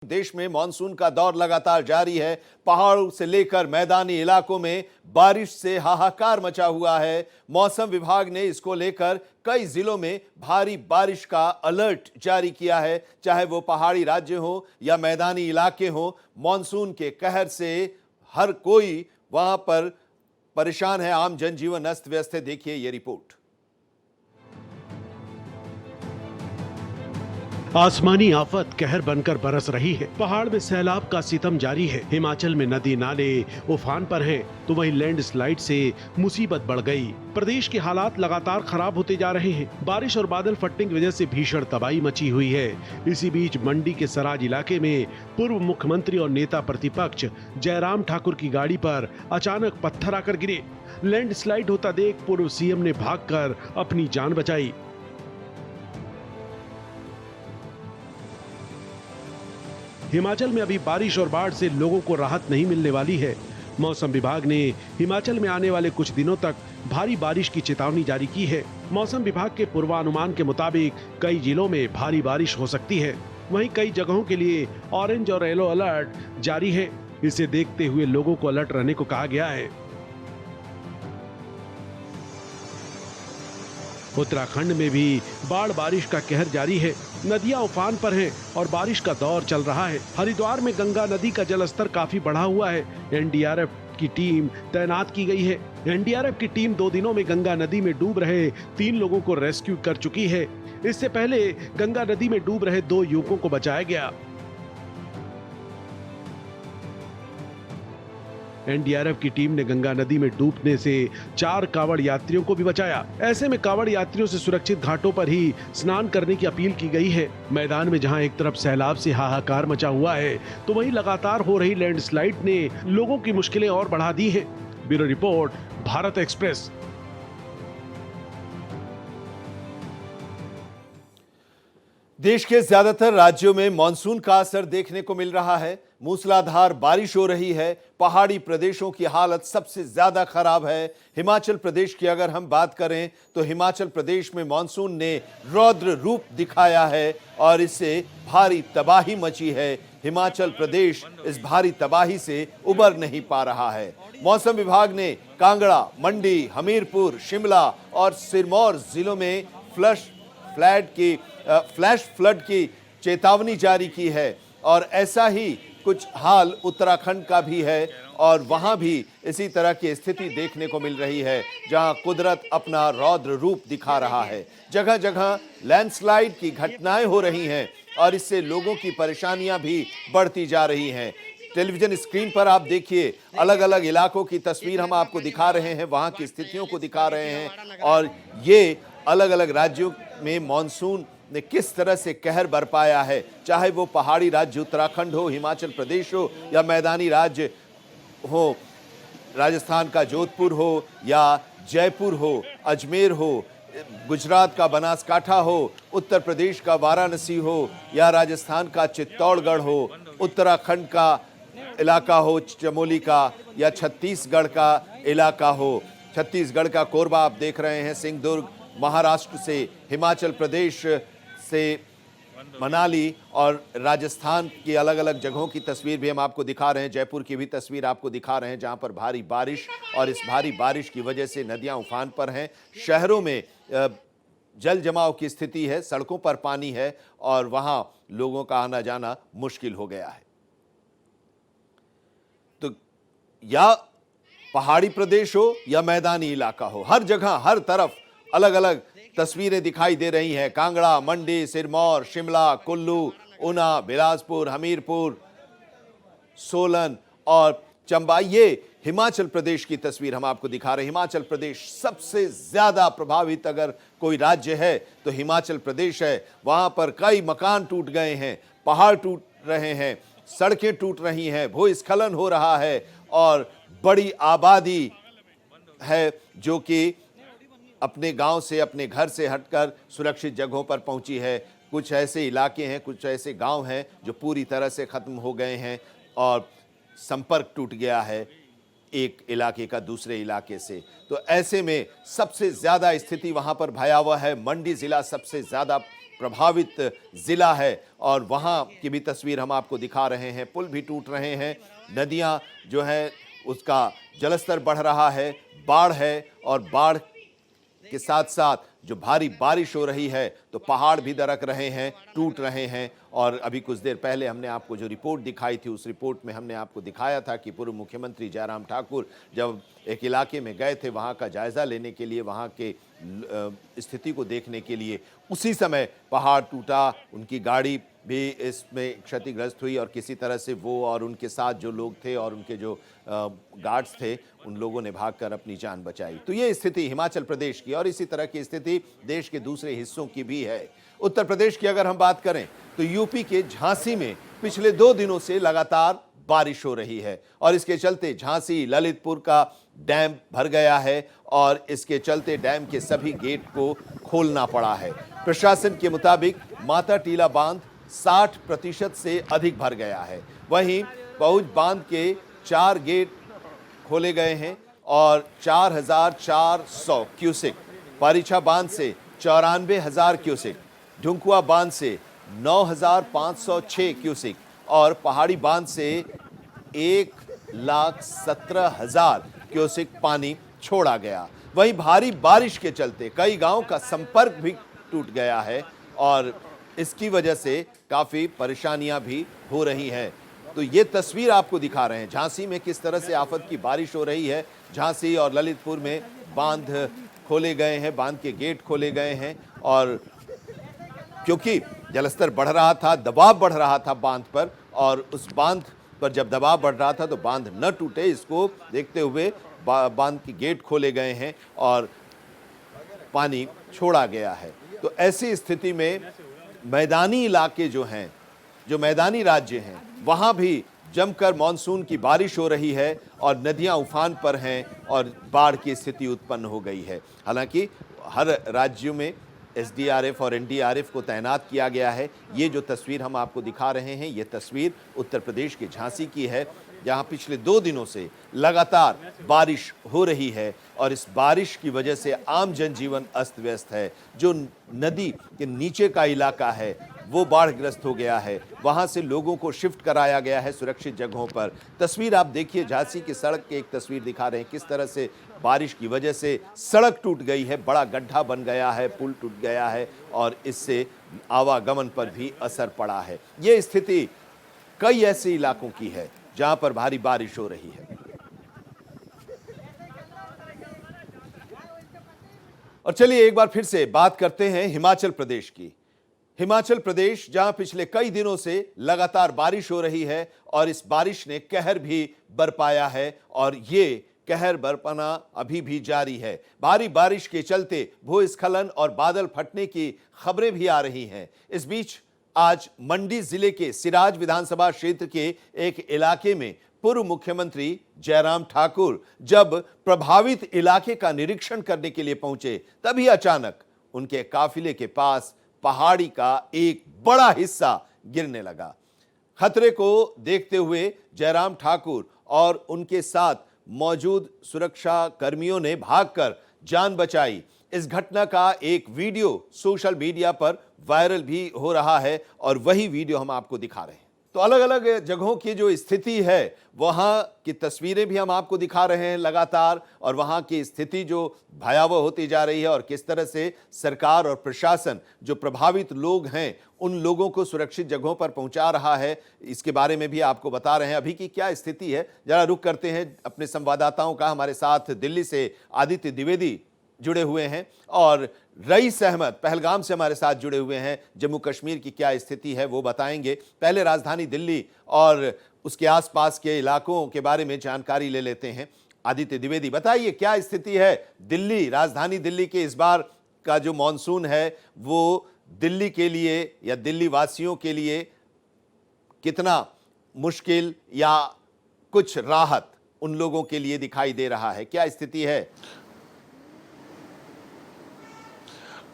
देश में मानसून का दौर लगातार जारी है। पहाड़ों से लेकर मैदानी इलाकों में बारिश से हाहाकार मचा हुआ है। मौसम विभाग ने इसको लेकर कई जिलों में भारी बारिश का अलर्ट जारी किया है। चाहे वो पहाड़ी राज्य हो या मैदानी इलाके हो, मानसून के कहर से हर कोई वहां पर परेशान है। आम जनजीवन अस्त व्यस्त है। देखिए ये रिपोर्ट। आसमानी आफत कहर बनकर बरस रही है। पहाड़ में सैलाब का सितम जारी है। हिमाचल में नदी नाले उफान पर हैं, तो वहीं लैंडस्लाइड से मुसीबत बढ़ गई। प्रदेश के हालात लगातार खराब होते जा रहे हैं। बारिश और बादल फटने की वजह से भीषण तबाही मची हुई है। इसी बीच मंडी के सराज इलाके में पूर्व मुख्यमंत्री और नेता प्रतिपक्ष जयराम ठाकुर की गाड़ी पर अचानक पत्थर आकर गिरे। लैंडस्लाइड होता देख पूर्व सीएम ने भागकर अपनी जान बचाई। हिमाचल में अभी बारिश और बाढ़ से लोगों को राहत नहीं मिलने वाली है। मौसम विभाग ने हिमाचल में आने वाले कुछ दिनों तक भारी बारिश की चेतावनी जारी की है। मौसम विभाग के पूर्वानुमान के मुताबिक कई जिलों में भारी बारिश हो सकती है। वहीं कई जगहों के लिए ऑरेंज और येलो अलर्ट जारी है। इसे देखते हुए लोगों को अलर्ट रहने को कहा गया है। उत्तराखंड में भी बाढ़ बारिश का कहर जारी है। नदियां उफान पर हैं और बारिश का दौर चल रहा है। हरिद्वार में गंगा नदी का जलस्तर काफी बढ़ा हुआ है। एनडीआरएफ की टीम तैनात की गई है। एनडीआरएफ की टीम 2 दिनों में गंगा नदी में डूब रहे 3 लोगों को रेस्क्यू कर चुकी है। इससे पहले गंगा नदी में डूब रहे 2 युवकों को बचाया गया। एनडीआरएफ की टीम ने गंगा नदी में डूबने से 4 कांवड़ यात्रियों को भी बचाया। ऐसे में कांवड़ यात्रियों से सुरक्षित घाटों पर ही स्नान करने की अपील की गई है। मैदान में जहां एक तरफ सैलाब से हाहाकार मचा हुआ है, तो वहीं लगातार हो रही लैंडस्लाइड ने लोगों की मुश्किलें और बढ़ा दी हैं। Bureau report, Bharat express. देश के ज्यादातर राज्यों में मानसून का असर देखने को मिल रहा है। मूसलाधार बारिश हो रही है। पहाड़ी प्रदेशों की हालत सबसे ज्यादा खराब है। हिमाचल प्रदेश की अगर हम बात करें तो हिमाचल प्रदेश में मानसून ने रौद्र रूप दिखाया है और इससे भारी तबाही मची है। हिमाचल प्रदेश इस भारी तबाही से उबर नहीं पा रहा है। मौसम विभाग ने कांगड़ा, मंडी, हमीरपुर, शिमला और सिरमौर जिलों में फ्लैश फ्लड की चेतावनी जारी की है और ऐसा ही कुछ हाल उत्तराखंड का भी है और वहां भी इसी तरह की स्थिति देखने को मिल रही है, जहां कुदरत अपना रौद्र रूप दिखा रहा है। जगह जगह लैंडस्लाइड की घटनाएं हो रही हैं और इससे लोगों की परेशानियां भी बढ़ती जा रही हैं। टेलीविजन स्क्रीन पर आप देखिए, अलग अलग इलाकों की तस्वीर हम आपको दिखा रहे हैं, वहां की स्थितियों को दिखा रहे हैं और ये अलग अलग राज्यों में मानसून ने किस तरह से कहर बरपाया है। चाहे वो पहाड़ी राज्य उत्तराखंड हो, हिमाचल प्रदेश हो या मैदानी राज्य हो, राजस्थान का जोधपुर हो या जयपुर हो, अजमेर हो, गुजरात का बनासकाठा हो, उत्तर प्रदेश का वाराणसी हो या राजस्थान का चित्तौड़गढ़ हो, उत्तराखंड का इलाका हो चमोली का या छत्तीसगढ़ का इलाका हो। छत्तीसगढ़ का कोरबा आप देख रहे हैं, सिंहदुर्ग, महाराष्ट्र से हिमाचल प्रदेश से मनाली और राजस्थान की अलग अलग जगहों की तस्वीर भी हम आपको दिखा रहे हैं। जयपुर की भी तस्वीर आपको दिखा रहे हैं, जहां पर भारी बारिश और इस भारी बारिश की वजह से नदियां उफान पर हैं। शहरों में जल जमाव की स्थिति है, सड़कों पर पानी है और वहां लोगों का आना जाना मुश्किल हो गया है। तो या पहाड़ी प्रदेश हो या मैदानी इलाका हो, हर जगह हर तरफ अलग अलग तस्वीरें दिखाई दे रही हैं। कांगड़ा, मंडी, सिरमौर, शिमला, कुल्लू, ऊना, बिलासपुर, हमीरपुर, सोलन और चंबा, ये हिमाचल प्रदेश की तस्वीर हम आपको दिखा रहे हैं। हिमाचल प्रदेश सबसे ज्यादा प्रभावित अगर कोई राज्य है तो हिमाचल प्रदेश है। वहां पर कई मकान टूट गए हैं, पहाड़ टूट रहे हैं, सड़कें टूट रही हैं, भूस्खलन हो रहा है और बड़ी आबादी है जो कि अपने गांव से, अपने घर से हटकर सुरक्षित जगहों पर पहुंची है। कुछ ऐसे इलाके हैं, कुछ ऐसे गांव हैं जो पूरी तरह से खत्म हो गए हैं और संपर्क टूट गया है एक इलाके का दूसरे इलाके से। तो ऐसे में सबसे ज्यादा स्थिति वहां पर भयावह है। मंडी जिला सबसे ज्यादा प्रभावित जिला है और वहां की भी तस्वीर हम आपको दिखा रहे हैं। पुल भी टूट रहे हैं, नदियां जो है उसका जलस्तर बढ़ रहा है, बाढ़ है और बाढ़ के साथ साथ जो भारी बारिश हो रही है तो पहाड़ भी दरक रहे हैं, टूट रहे हैं। और अभी कुछ देर पहले हमने आपको जो रिपोर्ट दिखाई थी उस रिपोर्ट में हमने आपको दिखाया था कि पूर्व मुख्यमंत्री जयराम ठाकुर जब एक इलाके में गए थे वहां का जायजा लेने के लिए, वहां के स्थिति को देखने के लिए, उसी समय पहाड़ टूटा, उनकी गाड़ी भी इसमें क्षतिग्रस्त हुई और किसी तरह से वो और उनके साथ जो लोग थे और उनके जो गार्ड्स थे उन लोगों ने भागकर अपनी जान बचाई। तो ये स्थिति हिमाचल प्रदेश की और इसी तरह की स्थिति देश के दूसरे हिस्सों की भी है। उत्तर प्रदेश की अगर हम बात करें तो यूपी के झांसी में पिछले 2 दिनों से लगातार बारिश हो रही है और इसके चलते झांसी ललितपुर का डैम भर गया है और इसके चलते डैम के सभी गेट को खोलना पड़ा है। प्रशासन के मुताबिक माता टीला बांध 60% से अधिक भर गया है। वहीं पहुंच बांध के 4 गेट खोले गए हैं और 4,400 क्यूसेक, पारीछा बांध से 94,000 क्यूसेक, ढुंकुआ बांध से 9,506 क्यूसेक और पहाड़ी बांध से 1,17,000 क्यूसेक पानी छोड़ा गया। वहीं भारी बारिश के चलते कई गांवों का संपर्क भी टूट गया है और इसकी वजह से काफी परेशानियां भी हो रही हैं। तो ये तस्वीर आपको दिखा रहे हैं झांसी में किस तरह से आफत की बारिश हो रही है। झांसी और ललितपुर में बांध खोले गए हैं, बांध के गेट खोले गए हैं और क्योंकि जलस्तर बढ़ रहा था, दबाव बढ़ रहा था बांध पर और उस बांध पर जब दबाव बढ़ रहा था तो बांध न टूटे इसको देखते हुए बांध के गेट खोले गए हैं और पानी छोड़ा गया है। तो ऐसी स्थिति में मैदानी इलाके जो हैं, जो मैदानी राज्य हैं, वहां भी जमकर मानसून की बारिश हो रही है और नदियां उफान पर हैं और बाढ़ की स्थिति उत्पन्न हो गई है। हालांकि हर राज्यों में एसडीआरएफ और एनडीआरएफ को तैनात किया गया है। ये जो तस्वीर हम आपको दिखा रहे हैं ये तस्वीर उत्तर प्रदेश के झांसी की है जहां पिछले 2 दिनों से लगातार बारिश हो रही है और इस बारिश की वजह से आम जनजीवन अस्त व्यस्त है। जो नदी के नीचे का इलाका है वो बाढ़ग्रस्त हो गया है, वहां से लोगों को शिफ्ट कराया गया है सुरक्षित जगहों पर। तस्वीर आप देखिए, झांसी की सड़क की एक तस्वीर दिखा रहे हैं किस तरह से बारिश की वजह से सड़क टूट गई है, बड़ा गड्ढा बन गया है, पुल टूट गया है और इससे आवागमन पर भी असर पड़ा है। ये स्थिति कई ऐसे इलाकों की है जहां पर भारी बारिश हो रही है। और चलिए एक बार फिर से बात करते हैं हिमाचल प्रदेश की। हिमाचल प्रदेश जहां पिछले कई दिनों से लगातार बारिश हो रही है और इस बारिश ने कहर भी बरपाया है और ये कहर बरपना अभी भी जारी है। भारी बारिश के चलते भूस्खलन और बादल फटने की खबरें भी आ रही हैं। इस बीच आज मंडी जिले के सिराज विधानसभा क्षेत्र के एक इलाके में पूर्व मुख्यमंत्री जयराम ठाकुर जब प्रभावित इलाके का निरीक्षण करने के लिए पहुंचे तभी अचानक उनके काफिले के पास पहाड़ी का एक बड़ा हिस्सा गिरने लगा। खतरे को देखते हुए जयराम ठाकुर और उनके साथ मौजूद सुरक्षा कर्मियों ने भागकर जान बचाई। इस घटना का एक वीडियो सोशल मीडिया पर वायरल भी हो रहा है और वही वीडियो हम आपको दिखा रहे हैं। तो अलग अलग जगहों की जो स्थिति है वहां की तस्वीरें भी हम आपको दिखा रहे हैं लगातार और वहां की स्थिति जो भयावह होती जा रही है और किस तरह से सरकार और प्रशासन जो प्रभावित लोग हैं उन लोगों को सुरक्षित जगहों पर पहुंचा रहा है, इसके बारे में भी आपको बता रहे हैं। अभी की क्या स्थिति है जरा रुक करते हैं अपने संवाददाताओं का। हमारे साथ दिल्ली से आदित्य द्विवेदी जुड़े हुए हैं और रईस अहमद पहलगाम से हमारे साथ जुड़े हुए हैं। जम्मू कश्मीर की क्या स्थिति है वो बताएंगे। पहले राजधानी दिल्ली और उसके आसपास के इलाकों के बारे में जानकारी ले लेते हैं। आदित्य द्विवेदी बताइए क्या स्थिति है दिल्ली, राजधानी दिल्ली के इस बार का जो मॉनसून है वो दिल्ली के लिए या दिल्ली वासियों के लिए कितना मुश्किल या कुछ राहत उन लोगों के लिए दिखाई दे रहा है, क्या स्थिति है?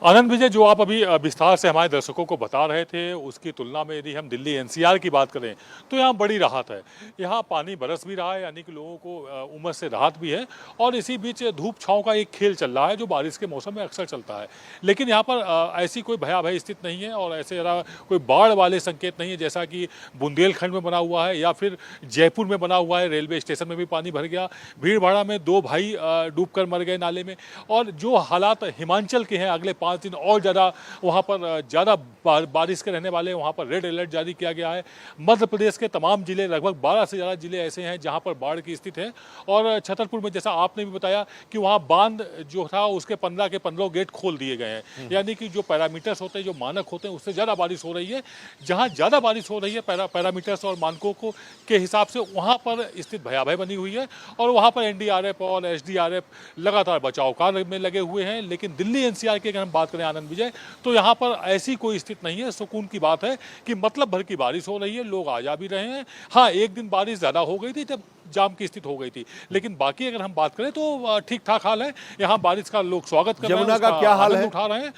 आनंद विजय, जो आप अभी विस्तार से हमारे दर्शकों को बता रहे थे, उसकी तुलना में यदि हम दिल्ली एनसीआर की बात करें तो यहाँ बड़ी राहत है। यहाँ पानी बरस भी रहा है, यानी कि लोगों को उमस से राहत भी है, और इसी बीच धूप छांव का एक खेल चल रहा है जो बारिश के मौसम में अक्सर चलता है। लेकिन यहाँ पर ऐसी कोई भयावह स्थिति नहीं है, और ऐसे ज़रा कोई बाढ़ वाले संकेत नहीं है जैसा कि बुंदेलखंड में बना हुआ है या फिर जयपुर में बना हुआ है। रेलवे स्टेशन में भी पानी भर गया, भीड़ भाड़ा में 2 भाई डूबकर मर गए नाले में। और जो हालात हिमाचल के हैं, अगले 5 दिन और ज़्यादा वहाँ पर ज़्यादा बारिश के रहने वाले, वहाँ पर रेड अलर्ट जारी किया गया है। मध्य प्रदेश के तमाम जिले, लगभग 12 से ज़्यादा जिले ऐसे हैं जहाँ पर बाढ़ की स्थिति है। और छतरपुर में, जैसा आपने भी बताया, कि वहाँ बांध जो था उसके 15 के 15 गेट खोल दिए गए हैं, यानी कि जो पैरामीटर्स होते हैं, जो मानक होते हैं, उससे ज़्यादा बारिश हो रही है। जहाँ ज़्यादा बारिश हो रही है पैरामीटर्स और मानकों को के हिसाब से, वहाँ पर स्थिति भयावह बनी हुई है, और वहाँ पर एनडीआरएफ और एसडीआरएफ लगातार बचाव कार्य में लगे हुए हैं। लेकिन दिल्ली एनसीआर की अगर हम बात करें आनंद विजय, तो यहाँ पर ऐसी कोई स्थिति नहीं है। सुकून की बात है कि मतलब भर की बारिश हो रही है, लोग आ जा भी रहे हैं। हाँ, एक दिन बारिश ज़्यादा हो गई थी जब जाम की स्थिति हो गई थी, लेकिन बाकी अगर हम बात करें तो ठीक ठाक हाल है। यहाँ बारिश का लोग स्वागत कर रहे हैं, यमुना का क्या हाल है? उठा रहे हैं,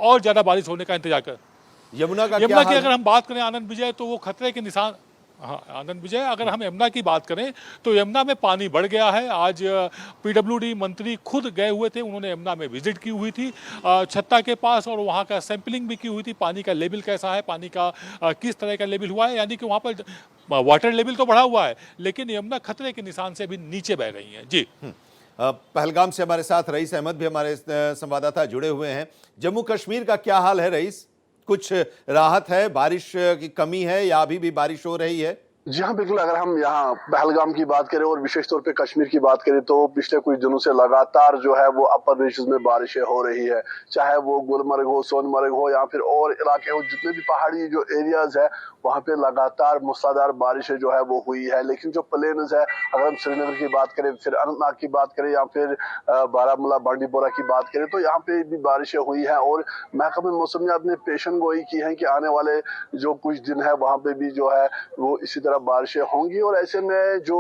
और ज़्यादा बारिश होने का इंतजार कर। यमुना का क्या यमुना की हाल अगर है? हम बात करें आनंद विजय, तो वो खतरे के निशान। हाँ आनंद विजय, अगर हम यमुना की बात करें तो यमुना में पानी बढ़ गया है। आज पीडब्ल्यूडी मंत्री खुद गए हुए थे, उन्होंने यमुना में विजिट की हुई थी छत्ता के पास, और वहाँ का सैंपलिंग भी की हुई थी। पानी का लेवल कैसा है, पानी का किस तरह का लेवल हुआ है, यानी कि वहाँ पर वाटर लेवल तो बढ़ा हुआ है, लेकिन यमुना खतरे के निशान से भी नीचे बह रही है। जी। पहलगाम से हमारे साथ रईस अहमद भी, हमारे संवाददाता, जुड़े हुए हैं। जम्मू कश्मीर का क्या हाल है रईस? कुछ राहत है, बारिश की कमी है, या अभी भी बारिश हो रही है? जी हाँ, बिल्कुल। अगर हम यहाँ पहलगाम की बात करें और विशेष तौर पे कश्मीर की बात करें, तो पिछले कुछ दिनों से लगातार जो है वो अपर रीजन में बारिशें हो रही है। चाहे वो गुलमर्ग हो, सोनमर्ग हो, या फिर और इलाके हो, जितने भी पहाड़ी जो एरियाज है, वहाँ पे लगातार मूसलाधार बारिशें जो है वो हुई है। लेकिन जो प्लेन्स है, अगर हम श्रीनगर की बात करें, फिर अनंतनाग की बात करें, या फिर बारामूला बांडीपोरा की बात करें, तो यहाँ पे भी बारिशें हुई है। और महकमे मौसम ने अपने पेशन गोई की है कि आने वाले जो कुछ दिन है वहाँ पे भी जो है वो इसी तरह बारिशें होंगी। और ऐसे में जो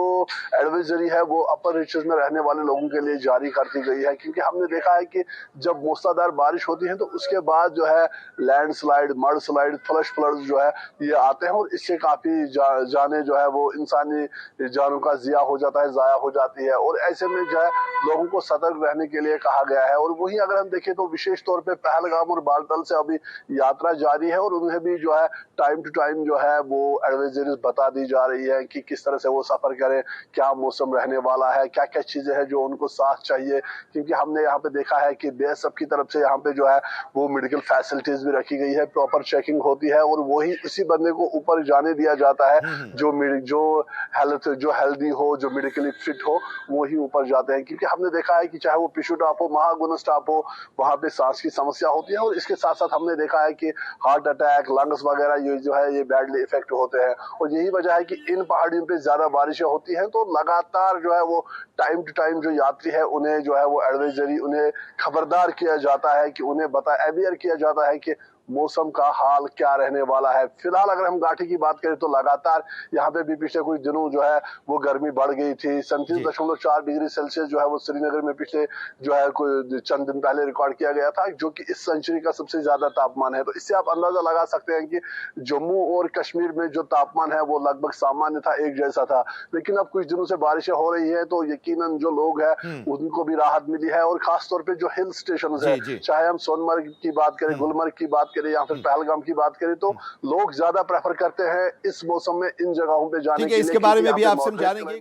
एडवाइजरी है वो अपर रीचेस में रहने वाले लोगों के लिए जारी कर दी गई है, क्योंकि हमने देखा है कि जब मूसलाधार बारिश होती है तो उसके बाद जो है landslide, mud slide, flush floods जो है ये आते हैं, और इससे काफी जाने जो है वो इंसानी जानों का जिया हो जाता है, जाया हो जाती है। और ऐसे में जो है लोगों को सतर्क रहने के लिए कहा गया है। और वहीं अगर हम देखें तो विशेष तौर पे पहलगाम और बालतल से अभी यात्रा जारी है, और उन्हें भी जो है टाइम टू टाइम जो है वो एडवाइजरीज बता दी जा रही है कि किस तरह से वो सफर करें, क्या मौसम रहने वाला है, क्या क्या चीजें हैं जो उनको साथ चाहिए। क्योंकि हमने यहाँ पे देखा है कि BSF की तरफ से यहाँ पे जो है वो मेडिकल फैसिलिटीज भी रखी गई है, प्रॉपर चेकिंग होती है, और वही इसी बंदे को ऊपर जाने दिया जाता है जो हेल्दी हो, जो मेडिकली फिट हो, वही ऊपर जाते हैं। क्योंकि हमने देखा है कि चाहे वो पिशु टाप हो, महागुनस टाप हो, वहाँ पे सांस की समस्या होती है, और इसके साथ साथ हमने देखा है कि हार्ट अटैक, लंग्स वगैरह ये जो है ये बैडली इफेक्ट होते हैं। और यही वजह है कि इन पहाड़ियों पे ज्यादा बारिशें होती हैं, तो लगातार जो है वो टाइम टू टाइम जो यात्री है उन्हें जो है वो एडवाइजरी, उन्हें खबरदार किया जाता है, कि उन्हें अवेयर किया जाता है कि मौसम का हाल क्या रहने वाला है। फिलहाल अगर हम घाटी की बात करें तो लगातार यहाँ पे भी पिछले कुछ दिनों जो है वो गर्मी बढ़ गई थी। 37.4 डिग्री सेल्सियस जो है वो श्रीनगर में पिछले जो है कोई चंद दिन पहले रिकॉर्ड किया गया था, जो कि इस सेंचुरी का सबसे ज्यादा तापमान है। तो इससे आप अंदाजा लगा सकते हैं कि जम्मू और कश्मीर में जो तापमान है वो लगभग सामान्य था, एक जैसा था। लेकिन अब कुछ दिनों से बारिशें हो रही है, तो यकीनन जो लोग हैं उनको भी राहत मिली है। और खासतौर पे जो हिल स्टेशन है, चाहे हम सोनमर्ग की बात करें, गुलमर्ग की बात करें, या फिर पहलगाम की बात करें, तो लोग ज्यादा प्रेफर करते हैं इस मौसम में इन जगहों पे जाने के लिए। इसके बारे में भी आप समझाएंगे।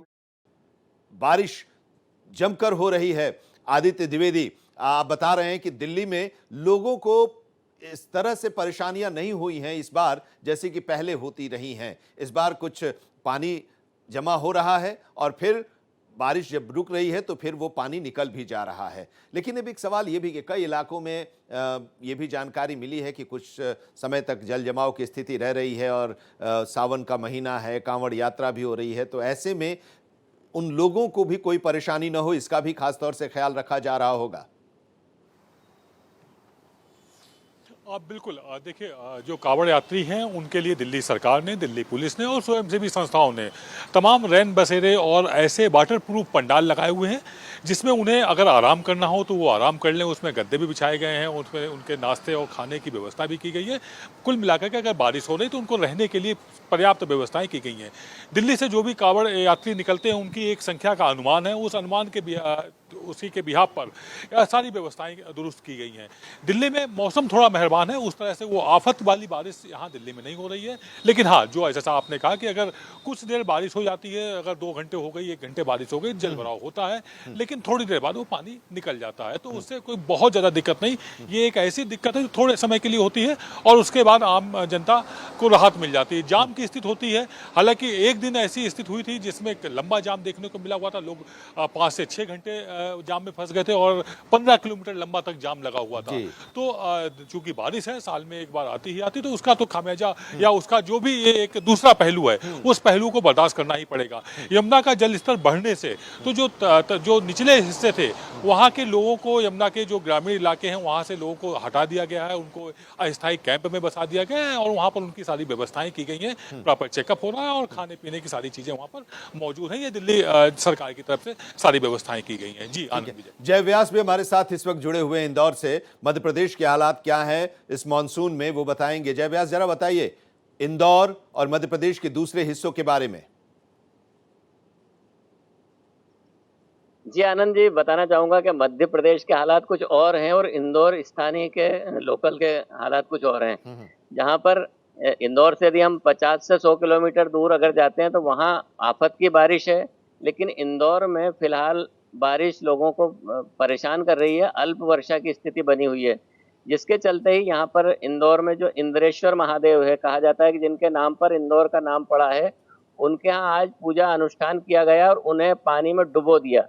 बारिश जमकर हो रही है। आदित्य द्विवेदी, आप बता रहे हैं कि दिल्ली में लोगों को इस तरह से परेशानियां नहीं हुई हैं इस बार, जैसे कि पहले होती रही हैं। इस बार कुछ पानी जमा हो रहा है, और फिर बारिश जब रुक रही है तो फिर वो पानी निकल भी जा रहा है। लेकिन अब एक सवाल ये भी कि कई इलाकों में ये भी जानकारी मिली है कि कुछ समय तक जल जमाव की स्थिति रह रही है, और सावन का महीना है, कांवड़ यात्रा भी हो रही है, तो ऐसे में उन लोगों को भी कोई परेशानी न हो, इसका भी खास तौर से ख्याल रखा जा रहा होगा। बिल्कुल देखिए जो कांवड़ यात्री हैं उनके लिए दिल्ली सरकार ने, दिल्ली पुलिस ने और स्वयंसेवी संस्थाओं ने तमाम रैन बसेरे और ऐसे वाटर प्रूफ पंडाल लगाए हुए हैं जिसमें उन्हें अगर आराम करना हो तो वो आराम कर लें। उसमें गद्दे भी बिछाए गए हैं, उसमें उनके नाश्ते और खाने की व्यवस्था भी की गई है। कुल मिलाकर के अगर बारिश हो रही तो उनको रहने के लिए पर्याप्त व्यवस्थाएं की गई हैं। दिल्ली से जो भी कांवड़ यात्री निकलते हैं उनकी एक संख्या का अनुमान है, उस अनुमान के उसी के बिहाफ पर सारी व्यवस्थाएं दुरुस्त की गई हैं। दिल्ली में मौसम थोड़ा मेहरबान है, उस तरह से वो आफत वाली बारिश यहाँ दिल्ली में नहीं हो रही है। लेकिन हाँ, जो जैसा आपने कहा कि अगर कुछ देर बारिश हो जाती है, अगर 2 घंटे हो गई, 1 घंटे बारिश हो गई, जल भराव होता है, लेकिन थोड़ी देर बाद वो पानी निकल जाता है, तो उससे कोई बहुत ज़्यादा दिक्कत नहीं। ये एक ऐसी दिक्कत है जो थोड़े समय के लिए होती है और उसके बाद आम जनता को राहत मिल जाती है। जाम की स्थिति होती है, हालांकि एक दिन ऐसी स्थिति हुई थी जिसमें एक लंबा जाम देखने को मिला हुआ था। लोग 5 से 6 घंटे जाम में फंस गए थे और 15 किलोमीटर लंबा तक जाम लगा हुआ था। तो चूंकि बारिश है, साल में एक बार आती ही आती, तो उसका तो खामियाजा या उसका जो भी ये एक दूसरा पहलू है उस पहलू को बर्दाश्त करना ही पड़ेगा। यमुना का जल स्तर बढ़ने से तो जो निचले हिस्से थे वहाँ के लोगों को, यमुना के जो ग्रामीण इलाके हैं वहाँ से लोगों को हटा दिया गया है, उनको अस्थायी कैंप में बसा दिया गया है और वहाँ पर उनकी सारी व्यवस्थाएं की गई हैं। प्रॉपर चेकअप हो रहा है और खाने पीने की सारी चीजें वहाँ पर मौजूद हैं। ये दिल्ली सरकार की तरफ से सारी व्यवस्थाएं की गई हैं। जी आनंद विजय। जय व्यास भी हमारे साथ इस वक्त जुड़े हुए हैं इंदौर से। मध्य प्रदेश के हालात क्या है इस मानसून में वो बताएंगे। जय व्यास, जरा बताइए इंदौर और मध्य प्रदेश के दूसरे हिस्सों के बारे में। जी आनंद जी, बताना चाहूंगा कि मध्य प्रदेश के हालात कुछ और हैं और इंदौर स्थानीय के लोकल के हालात कुछ और हैं। जहां पर इंदौर से यदि हम 50 से 100 किलोमीटर दूर अगर जाते हैं तो वहां आफत की बारिश है, लेकिन इंदौर में फिलहाल बारिश लोगों को परेशान कर रही है। अल्प वर्षा की स्थिति बनी हुई है, जिसके चलते ही यहाँ पर इंदौर में जो इंद्रेश्वर महादेव है, कहा जाता है कि जिनके नाम पर इंदौर का नाम पड़ा है, उनके यहाँ आज पूजा अनुष्ठान किया गया और उन्हें पानी में डुबो दिया।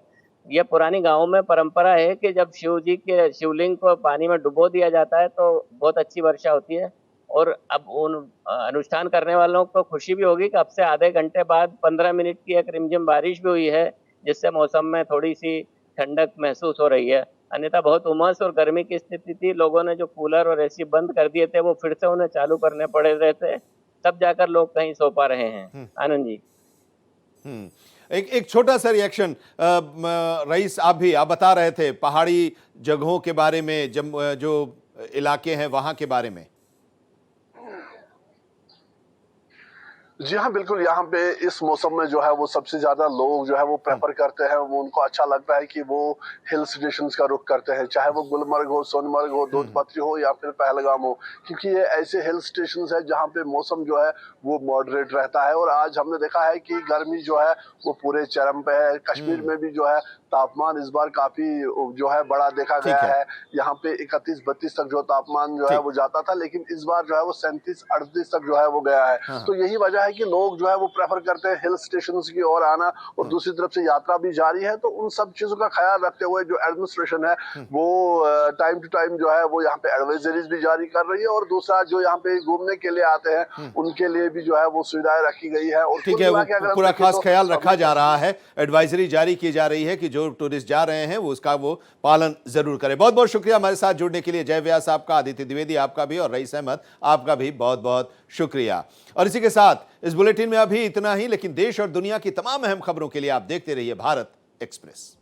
यह पुरानी गांवों में परंपरा है कि जब शिव जी के शिवलिंग को पानी में डुबो दिया जाता है तो बहुत अच्छी वर्षा होती है। और अब उन अनुष्ठान करने वालों को खुशी भी होगी कि अब से आधे घंटे बाद 15 मिनट की एक रिमझिम बारिश भी हुई है, जिससे मौसम में थोड़ी सी ठंडक महसूस हो रही है। अन्यथा बहुत उमस और गर्मी की स्थिति थी। लोगों ने जो कूलर और एसी बंद कर दिए थे वो फिर से उन्हें चालू करने पड़े रहे थे, तब जाकर लोग कहीं सो पा रहे हैं। आनंद जी। एक छोटा सा रिएक्शन रईस, आप बता रहे थे पहाड़ी जगहों के बारे में, जो इलाके हैं वहां के बारे में। जी हाँ, बिल्कुल। यहाँ पे इस मौसम में जो है वो सबसे ज्यादा लोग जो है वो प्रेफर करते हैं, वो उनको अच्छा लगता है कि वो हिल स्टेशंस का रुख करते हैं, चाहे वो गुलमर्ग हो, सोनमर्ग हो, दूधपत्री हो या फिर पहलगाम हो, क्योंकि ये ऐसे हिल स्टेशंस है जहाँ पे मौसम जो है वो मॉडरेट रहता है। और आज हमने देखा है कि गर्मी जो है वो पूरे चरम पे है। कश्मीर में भी जो है तापमान इस बार काफी जो है बड़ा देखा गया है। यहाँ पे 31-32 तक जो तापमान जो है वो जाता था, लेकिन इस बार जो है वो 37-38 तक जो है वो गया है। तो यही वजह है कि लोग जो है वो प्रेफर करते हैं हिल स्टेशंस की ओर आना। और दूसरी तरफ से यात्रा भी जारी है, तो उन सब चीजों का ख्याल रखते हुए जो एडमिनिस्ट्रेशन है वो टाइम टू टाइम जो है वो यहाँ पे एडवाइजरीज भी जारी कर रही है। और दूसरा जो यहाँ पे घूमने के लिए आते हैं उनके लिए भी जो है वो सुविधाएं रखी गई है। और ठीक है, वो पूरा खास ख्याल रखा जा रहा है, एडवाइजरी जारी की जा रही है कि जो टूरिस्ट जा रहे हैं वो उसका वो पालन जरूर करें। बहुत बहुत शुक्रिया हमारे साथ जुड़ने के लिए। जय व्यास आपका, आदित्य द्विवेदी आपका भी और रईस अहमद आपका भी बहुत बहुत शुक्रिया। और इसी के साथ इस बुलेटिन में अभी इतना ही, लेकिन देश और दुनिया की तमाम अहम खबरों के लिए आप देखते रहिए भारत एक्सप्रेस।